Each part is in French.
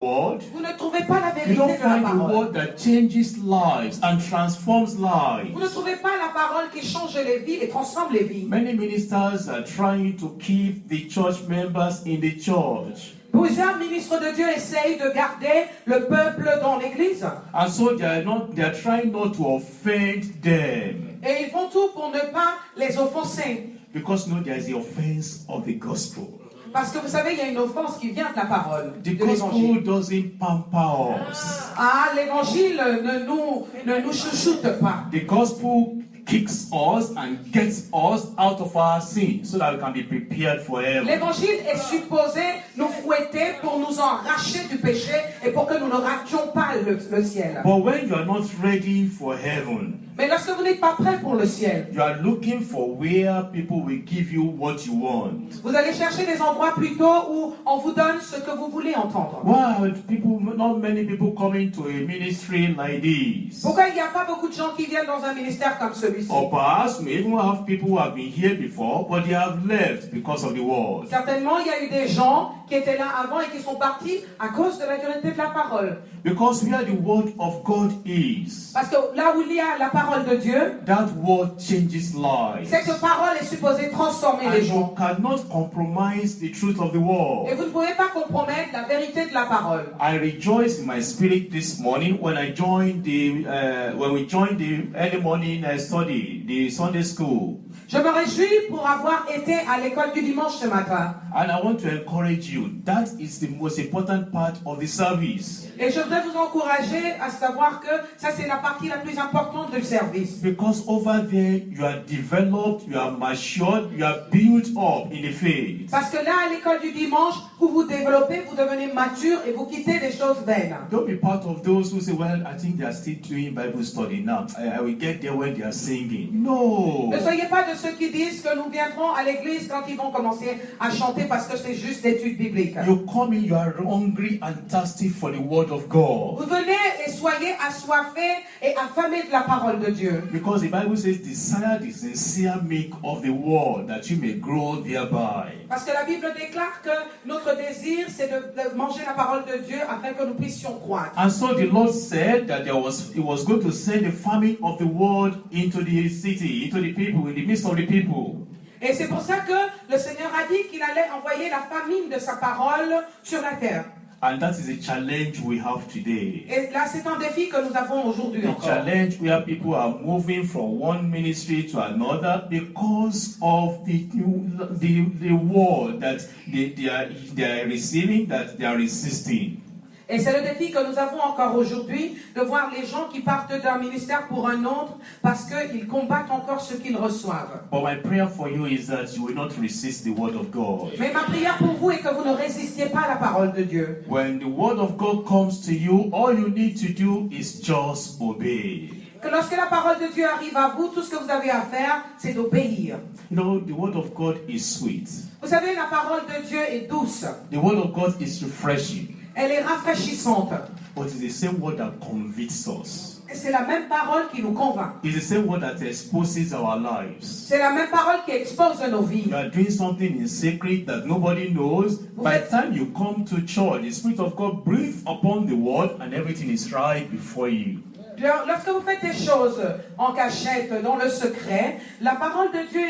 word. Vous ne trouvez pas la You vérité don't de la find a parole. word that changes lives and transforms lives. Vous ne trouvez pas la parole qui change les vies et transforme les vies. Many ministers are trying to keep the church members in the church. Plusieurs ministres de Dieu essayent de garder le peuple dans l'église. And so they are trying not to offend them. Et ils font tout pour ne pas les offenser. Because there is the offense of the gospel. Parce que vous savez, il y a une offense qui vient de la parole, The de l'évangile. gospel doesn't pamper us. Ah, l'évangile ne nous chouchoute pas. The gospel kicks us and gets us out of our sin so that we can be prepared for heaven. L'évangile est supposé nous fouetter pour nous enracher du péché et pour que nous ne rations pas le ciel. But when you are not ready for heaven, Mais lorsque vous n'êtes pas prêt pour le ciel, you are looking for where people will give you what you want. vous allez chercher des endroits plutôt où on vous donne ce que vous voulez entendre. Why are not many people coming to a ministry like this? Pourquoi il n'y a pas beaucoup de gens qui viennent dans un ministère comme celui-ci? Or perhaps we even have people who have been here before, but they have left because of the word. Certainement, il y a eu des gens qui étaient là avant et qui sont partis à cause de la vérité de la parole. Because where the word of God is, Parce que là où il y a la parole de Dieu, that word changes lives. cette parole est supposée transformer les And you gens. cannot compromise the truth of the word. Et vous ne pouvez pas compromettre la vérité de la parole. I rejoiced in my spirit this morning when we joined the early morning study, the Sunday school. Je me réjouis pour avoir été à l'école du dimanche ce matin. And I want to encourage you. That is the most important part of the service. Et je voudrais vous encourager à savoir que ça c'est la partie la plus importante du service. Because over there you are developed, you are matured, you are built up in the faith. Parce que là à l'école du dimanche, vous vous développez, vous devenez mature et vous quittez les choses vaines. Don't be part of those who say, well, I think they are still doing Bible study now. I will get there when they are singing. No. Ne soyez pas de ceux qui disent que nous viendrons à l'église quand ils vont commencer à chanter parce que c'est juste d'études bibliques. You come in, you are hungry and thirsty for the word of God. Vous venez et soyez assoiffés et affamés de la parole de Dieu. Because the Bible says, desire the sincere milk of the word that you may grow thereby. Parce que la Bible déclare que notre désir, c'est de manger la parole de Dieu afin que nous puissions croître. And so the Lord said that he was going to send the famine of the word into the city, into the people, in the midst of the people. Et c'est pour ça que le Seigneur a dit qu'il allait envoyer la famine de sa parole sur la terre. And that is a challenge we have today. Et là, c'est un défi que nous avons aujourd'hui A encore. challenge where people are moving from one ministry to another because of the word that they are receiving, that they are resisting. Et c'est le défi que nous avons encore aujourd'hui, de voir les gens qui partent d'un ministère pour un autre parce qu'ils combattent encore ce qu'ils reçoivent. But my prayer for you is that you will not resist the word of God. Mais ma prière pour vous est que vous ne résistiez pas à la parole de Dieu. When the word of God comes to you, all you need to do is just obey. Que lorsque la parole de Dieu arrive à vous, tout ce que vous avez à faire, c'est d'obéir. You know, the word of God is sweet. Vous savez, la parole de Dieu est douce. The word of God is refreshing. Elle est rafraîchissante. But it's the same word that convicts us. Et c'est la même parole qui nous convainc. It's the same word that exposes our lives. C'est la même parole qui expose nos vies. You are doing something in secret that nobody knows. By the time you come to church, the Spirit of God breathes upon the word and everything is right before you. Lorsque vous faites des choses en cachette, dans le secret, la parole de Dieu,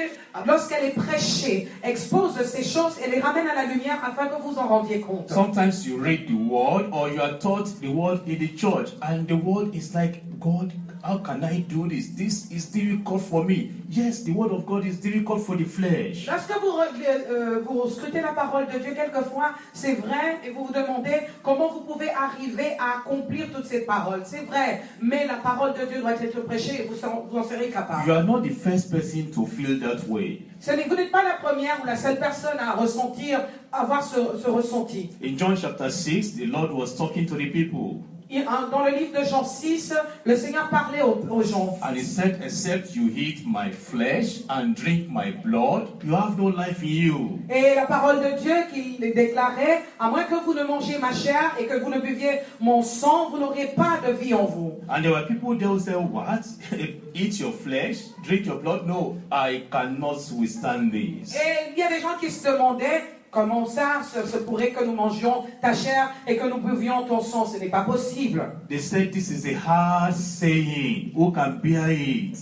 lorsqu'elle est prêchée, expose ces choses et les ramène à la lumière afin que vous en rendiez compte. Sometimes you read the word or you are taught the word in the church and the word is like, God, how can I do this? This is difficult for me. Yes, the word of God is difficult for the flesh. Lorsque vous scrutez la parole de Dieu, quelquefois, c'est vrai, et vous vous demandez comment vous pouvez arriver à accomplir toutes ces paroles. C'est vrai, mais la parole de Dieu doit être prêchée et vous en serez capable. You are not the first person to feel that way. Vous n'êtes pas la première ou la seule personne à avoir ce ressenti. In John chapter 6, the Lord was talking to the people. Dans le livre de Jean 6, le Seigneur parlait aux gens. And he said, except you eat my flesh and drink my blood, you have no life in you. Et la parole de Dieu qui déclarait, à moins que vous ne mangiez ma chair et que vous ne buviez mon sang, vous n'aurez pas de vie en vous. And there were people there who said, what? Eat your flesh, drink your blood? No, I cannot withstand this. Et il y a des gens qui se demandaient, comment ça se pourrait que nous mangions ta chair et que nous buvions ton sang? Ce n'est pas possible. They said this is a hard saying. Who can bear it?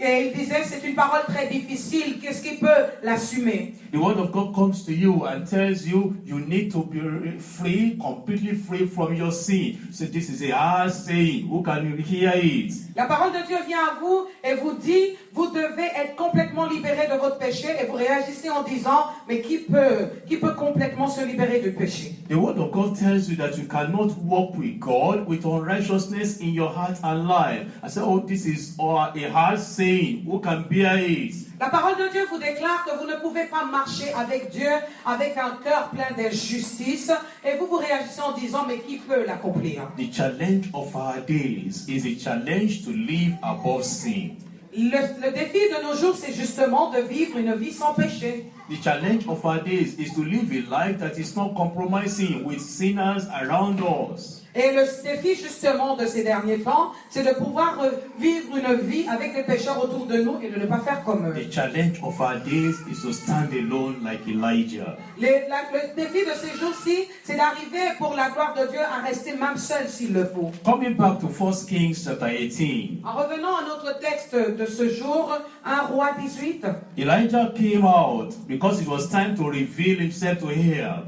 Et il disait, c'est une parole très difficile. Qu'est-ce qui peut l'assumer? The word of God comes to you and tells you you need to be free, completely free from your sin. So this is a hard saying. Who can hear it? La parole de Dieu vient à vous et vous dit, vous devez être complètement libéré de votre péché, et vous réagissez en disant, mais qui peut complètement se libérer du péché? The word of God tells you that you cannot walk with God with unrighteousness in your heart and life. I say, oh, this is a hard saying. Who can bear it? La parole de Dieu vous déclare que vous ne pouvez pas marcher avec Dieu avec un cœur plein d'injustice, et vous réagissez en disant, mais qui peut l'accomplir? The challenge of our days is a challenge to live above sin. Le défi de nos jours, c'est justement de vivre une vie sans péché. The challenge of our days is to live a life that is not compromising with sinners around us. Et le défi justement de ces derniers temps, c'est de pouvoir vivre une vie avec les pécheurs autour de nous et de ne pas faire comme eux. The challenge of our days is to stand alone like Elijah. Le défi de ces jours-ci, c'est d'arriver pour la gloire de Dieu à rester même seul s'il le faut. Coming back to 1 Kings chapter 18. En revenant à notre texte de ce jour, 1 Roi 18, Elijah came out because it was time to reveal himself to Ahab.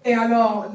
et alors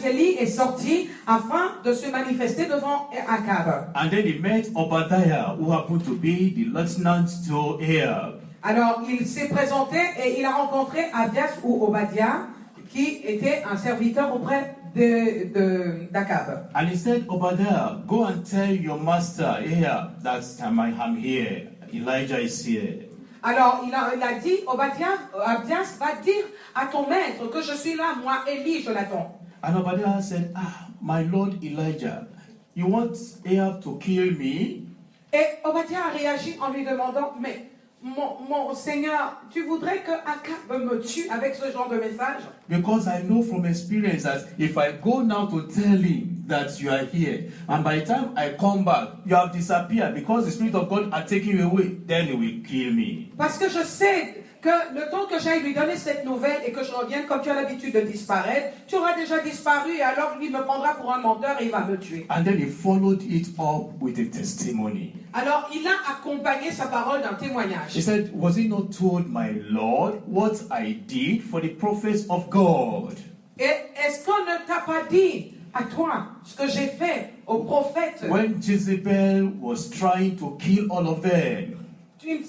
Élie est sorti afin de se manifester devant Akab. And then he met Obadiah, who happened to be the lieutenant to Ahab. Alors il s'est présenté et il a rencontré Abias ou Obadiah, qui était un serviteur auprès d'Akab. And he said, Obadiah, go and tell your master Ahab that I'm here. Elijah is here. Alors il a dit, Abias va dire à ton maître que je suis là, moi Élie, je l'attends. And Obadiah said, my Lord Elijah, you want Ahab to kill me? Et Obadiah a réagi en lui demandant, mais mon Seigneur, tu voudrais que Akab me tue avec ce genre de message? Because I know from experience that if I go now to tell him that you are here, and by the time I come back, you have disappeared because the Spirit of God has taken you away, then he will kill me. Parce que je sais que le temps que j'aille lui donner cette nouvelle et que je revienne, comme tu as l'habitude de disparaître, tu auras déjà disparu et alors lui me prendra pour un menteur et il va me tuer. And then he followed it up with a testimony. Alors il a accompagné sa parole d'un témoignage. He said, was he not told, my Lord, what I did for the prophets of God? Et est-ce qu'on ne t'a pas dit à toi ce que j'ai fait aux prophètes? When Jezebel was trying to kill all of them.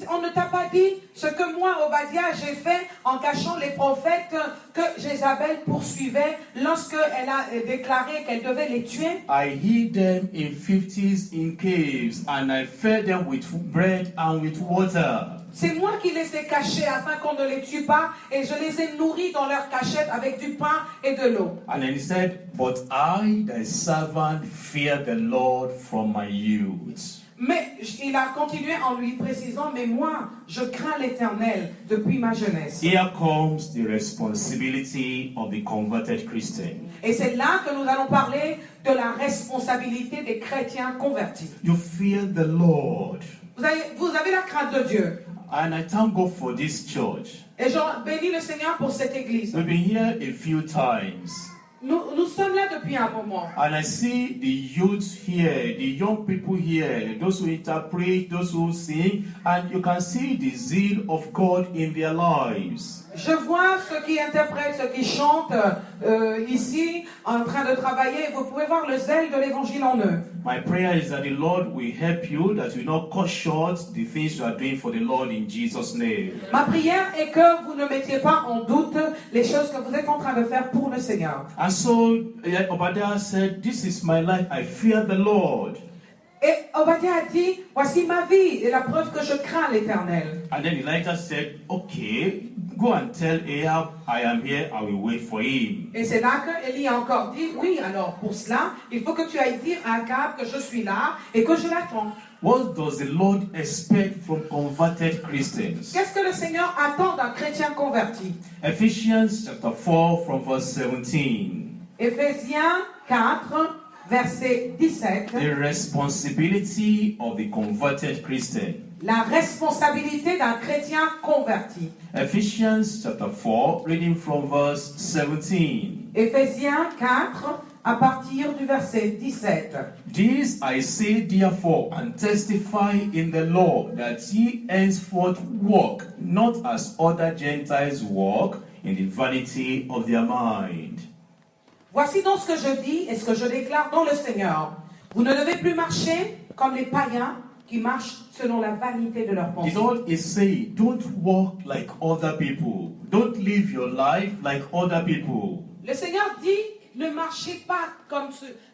On ne t'a pas dit ce que moi, Obadiah, j'ai fait en cachant les prophètes que Jézabel poursuivait lorsqu'elle a déclaré qu'elle devait les tuer? I hid them in 50s in caves, and I fed them with bread and with water. C'est moi qui les ai cachés afin qu'on ne les tue pas, et je les ai nourris dans leur cachette avec du pain et de l'eau. And then he said, but I, thy servant, fear the Lord from my youth. Mais il a continué en lui précisant, mais moi, je crains l'Éternel depuis ma jeunesse. Here comes the responsibility of the converted Christian. Et c'est là que nous allons parler de la responsabilité des chrétiens convertis. You fear the Lord. Vous avez la crainte de Dieu. And I thank God for this church. Et je bénis le Seigneur pour cette église. We've been here a few times. Nous sommes là depuis un moment. And I see the youth here, the young people here, those who interpret, those who sing, and you can see the zeal of God in their lives. Je vois ceux qui interprètent, ceux qui chantent ici, en train de travailler. Vous pouvez voir le zèle de l'évangile en eux. My prayer is that the Lord will help you, that you will not cut short the things you are doing for the Lord in Jesus' name. Ma prière est que vous ne mettiez pas en doute les choses que vous êtes en train de faire pour le Seigneur. And so Obadiah said, this is my life, I fear the Lord. Et Obadiah a dit, voici ma vie, et la preuve que je crains l'Éternel. And then Elijah said, okay, go and tell Ahab, I am here, I will wait for him. Et c'est là que Élie a encore dit, oui, alors pour cela, il faut que tu ailles dire à Akab que je suis là et que je l'attends. What does the Lord expect from converted Christians? Qu'est-ce que le Seigneur attend d'un chrétien converti? Ephesians chapter 4 from verse 17. Éphésiens 4, verset 17, The responsibility of the converted Christian. la responsabilité d'un chrétien converti. Ephesians chapter 4, reading from verse 17. Éphésiens 4, à partir du verset 17. This I say therefore, and testify in the Lord, that ye henceforth walk, not as other Gentiles walk, in the vanity of their mind. Voici donc ce que je dis et ce que je déclare dans le Seigneur. Vous ne devez plus marcher comme les païens qui marchent selon la vanité de leur The pensée. Lord is saying, don't walk like other people. Don't live your life like other people. Le Seigneur dit, ne marchez pas comme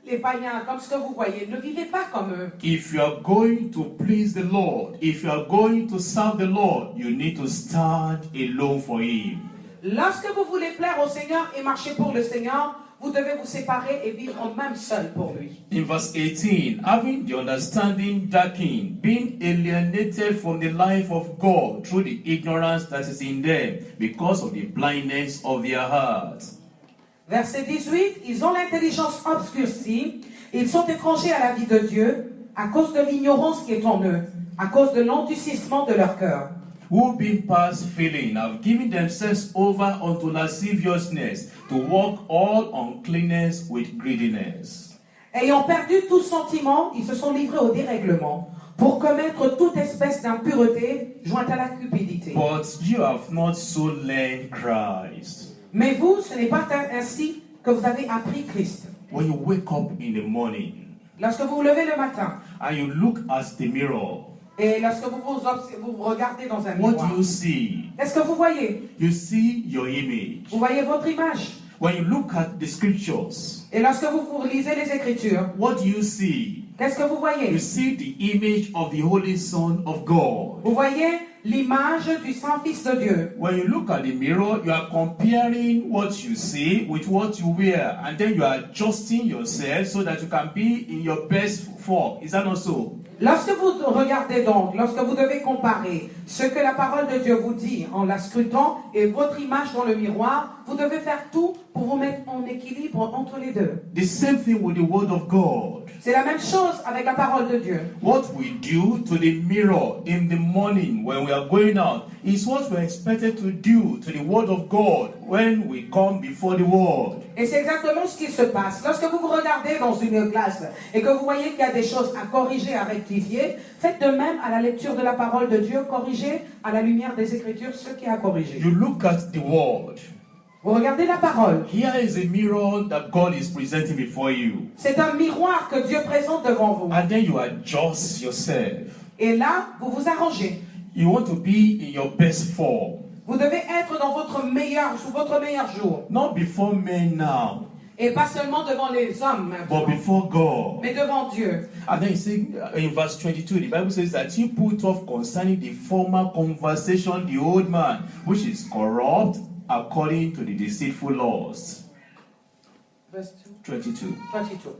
les païens, comme ce que vous voyez. Ne vivez pas comme eux. If you are going to please the Lord, if you are going to serve the Lord, you need to stand alone for Him. Lorsque vous voulez plaire au Seigneur et marcher pour le Seigneur, vous devez vous séparer et vivre même seul pour lui. In verse 18, having the understanding darkened, being alienated from the life of God through the ignorance that is in them, because of the blindness of their hearts. Verset 18, ils ont l'intelligence obscurcie, ils sont étrangers à la vie de Dieu à cause de l'ignorance qui est en eux, à cause de l'endurcissement de leur cœur. Who being past feeling have given themselves over unto lasciviousness, to walk all uncleanness with greediness. Ayant perdu tout sentiment, ils se sont livrés au dérèglement pour commettre toute espèce d'impureté jointe à la cupidité. But you have not so learned Christ. Mais vous, ce n'est pas ainsi que vous avez appris Christ. When you wake up in the morning Lorsque vous vous levez le matin and you look at the mirror, et lorsque vous regardez dans un what miroir, do you see? qu'est-ce que vous voyez? You see your image. Vous voyez votre image. When you look at the scriptures, Et lorsque vous lisez les Écritures, what do you see? qu'est-ce que vous You voyez? see the image of the Holy Son of God. Vous voyez l'image du Saint-Fils de Dieu. When you look at the mirror, you are comparing what you see with what you wear, and then you are adjusting yourself so that you can be in your best form. Is that not so? Lorsque vous regardez donc, lorsque vous devez comparer ce que la parole de Dieu vous dit en la scrutant et votre image dans le miroir, vous devez faire tout pour vous mettre en équilibre entre les deux. The same thing with the Word of God. C'est la même chose avec la parole de Dieu. What we do to the mirror in the morning when we are going out is what we are expected to do to the Word of God when we come before the Word. Et c'est exactement ce qui se passe. Lorsque vous vous regardez dans une glace et que vous voyez qu'il y a des choses à corriger, à rectifier, faites de même à la lecture de la parole de Dieu, corrigez à la lumière des Écritures ce qui est à corriger. You look at the Word. Vous regardez la parole. Here is a mirror that God is presenting before you. C'est un miroir que Dieu présente devant vous. And then you adjust yourself. Et là, vous vous arrangez. You want to be in your best form. Vous devez être dans votre meilleur jour. Not before men now, Et pas seulement devant les hommes but maintenant, before God. mais devant Dieu. And then you see in verse 22, the Bible says that you put off concerning the former conversation the old man, which is corrupt according to the deceitful lust. Verse 22. 22.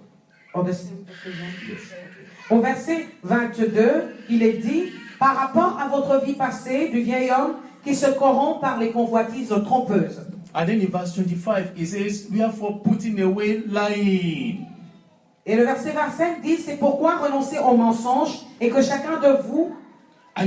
Au verset Yes. Au verset 22, il est dit, par rapport à votre vie passée du vieil homme qui se corrompt par les convoitises trompeuses. And then in verse 25, it says, wherefore putting away lying. Et le verset 25 dit, c'est pourquoi renoncer au mensonge et que chacun de vous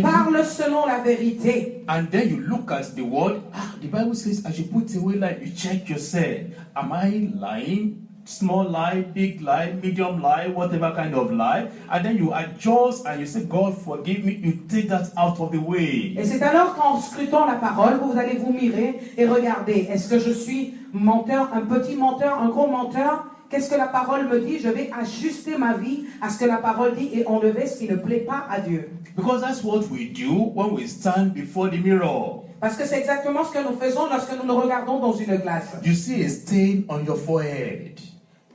parle selon la vérité. And then you look at the word. The Bible says, as you put away lie, you check yourself. Am I lying? Small lie, big lie, medium lie, whatever kind of lie. And then you adjust and you say, God, forgive me. You take that out of the way. Et c'est alors qu'en scrutant la parole, vous allez vous mirer et regarder. Est-ce que je suis menteur, un petit menteur, un gros menteur? Qu'est-ce que la parole me dit? Je vais ajuster ma vie à ce que la parole dit et enlever ce qui ne plaît pas à Dieu. Because that's what we do when we stand before the mirror. Parce que c'est exactement ce que nous faisons lorsque nous nous regardons dans une glace. You see a stain on your forehead.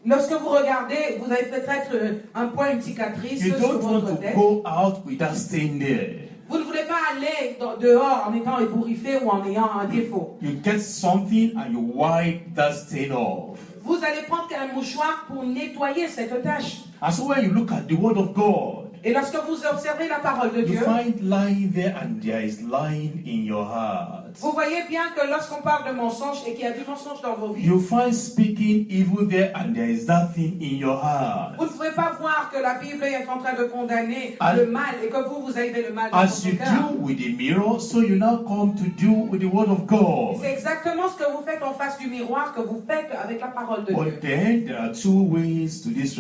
Lorsque vous regardez, vous avez peut-être un point, une cicatrice You sur don't want votre to tête. go out with that stain there. Vous ne voulez pas aller dehors en étant ébouriffé ou en ayant un défaut. You get something and you wipe that stain off. Vous allez prendre un mouchoir pour nettoyer cette tache. And so when you look at the word of God, Et lorsque vous observez la parole de you Dieu, find lying there and there is lying in your heart. Vous voyez bien que lorsqu'on parle de mensonge et qu'il y a du mensonge dans vos vies, you find speaking evil there and there is that thing in your heart. vous ne pouvez pas voir que la Bible est en train de condamner As- le mal et que vous avez le mal dans As you votre cœur. do with the mirror, so you now come to do with the word of God. C'est exactement ce que vous faites en face du miroir que vous faites avec la parole de Dieu. But then there are two ways to this